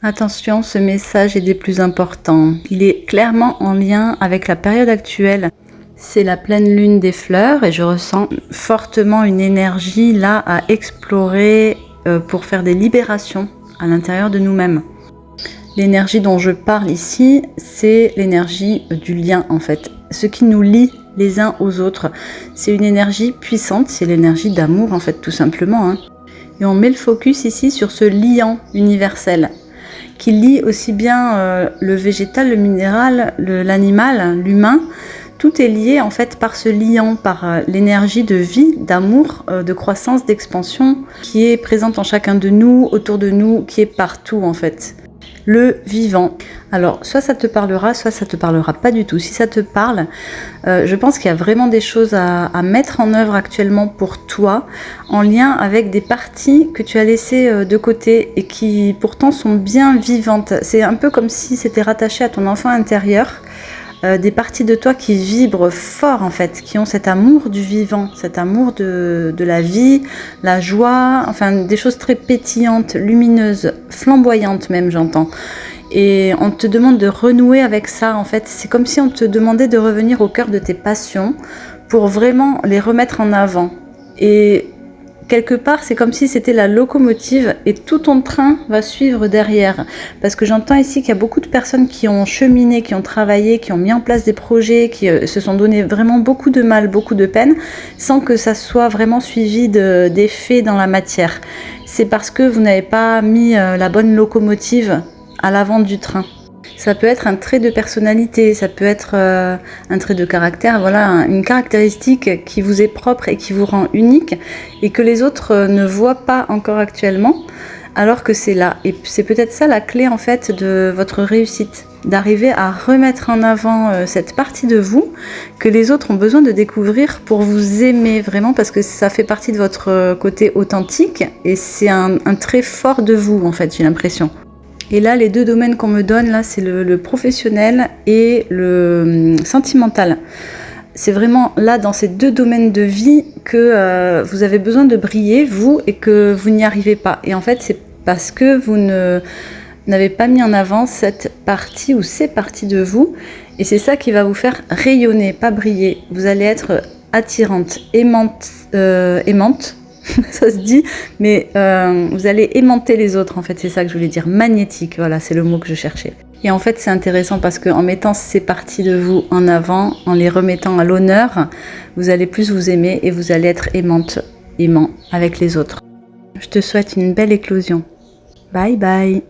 Attention, ce message est des plus importants. Il est clairement en lien avec la période actuelle. C'est la pleine lune des fleurs et je ressens fortement une énergie là à explorer pour faire des libérations à l'intérieur de nous-mêmes. L'énergie dont je parle ici, c'est l'énergie du lien en fait. Ce qui nous lie les uns aux autres. C'est une énergie puissante, c'est l'énergie d'amour en fait tout simplement. Hein. Et on met le focus ici sur ce liant universel qui lie aussi bien le végétal, le minéral, l'animal, l'humain. Tout est lié en fait par ce liant, par l'énergie de vie, d'amour, de croissance, d'expansion qui est présente en chacun de nous, autour de nous, qui est partout en fait. Le vivant. Alors, soit ça te parlera, soit ça te parlera pas du tout. Si ça te parle, je pense qu'il y a vraiment des choses à mettre en œuvre actuellement pour toi, en lien avec des parties que tu as laissées de côté et qui pourtant sont bien vivantes. C'est un peu comme si c'était rattaché à ton enfant intérieur. Des parties de toi qui vibrent fort en fait, qui ont cet amour du vivant, cet amour de la vie, la joie, enfin des choses très pétillantes, lumineuses, flamboyantes même j'entends. Et on te demande de renouer avec ça en fait, c'est comme si on te demandait de revenir au cœur de tes passions pour vraiment les remettre en avant. Et quelque part, c'est comme si c'était la locomotive et tout ton train va suivre derrière. Parce que j'entends ici qu'il y a beaucoup de personnes qui ont cheminé, qui ont travaillé, qui ont mis en place des projets, qui se sont donné vraiment beaucoup de mal, beaucoup de peine, sans que ça soit vraiment suivi d'effets dans la matière. C'est parce que vous n'avez pas mis la bonne locomotive à l'avant du train. Ça peut être un trait de personnalité, ça peut être un trait de caractère, voilà, une caractéristique qui vous est propre et qui vous rend unique et que les autres ne voient pas encore actuellement, alors que c'est là. Et c'est peut-être ça la clé en fait de votre réussite, d'arriver à remettre en avant cette partie de vous que les autres ont besoin de découvrir pour vous aimer vraiment, parce que ça fait partie de votre côté authentique et c'est un trait fort de vous en fait, j'ai l'impression. Et là, les deux domaines qu'on me donne, là, c'est le professionnel et le sentimental. C'est vraiment là, dans ces deux domaines de vie, que vous avez besoin de briller, vous, et que vous n'y arrivez pas. Et en fait, c'est parce que vous n'avez pas mis en avant cette partie ou ces parties de vous. Et c'est ça qui va vous faire rayonner, pas briller. Vous allez être attirante, aimante, ça se dit, mais vous allez aimanter les autres, en fait, c'est ça que je voulais dire, magnétique, voilà, c'est le mot que je cherchais. Et en fait, c'est intéressant parce qu'en mettant ces parties de vous en avant, en les remettant à l'honneur, vous allez plus vous aimer et vous allez être aimant avec les autres. Je te souhaite une belle éclosion. Bye bye.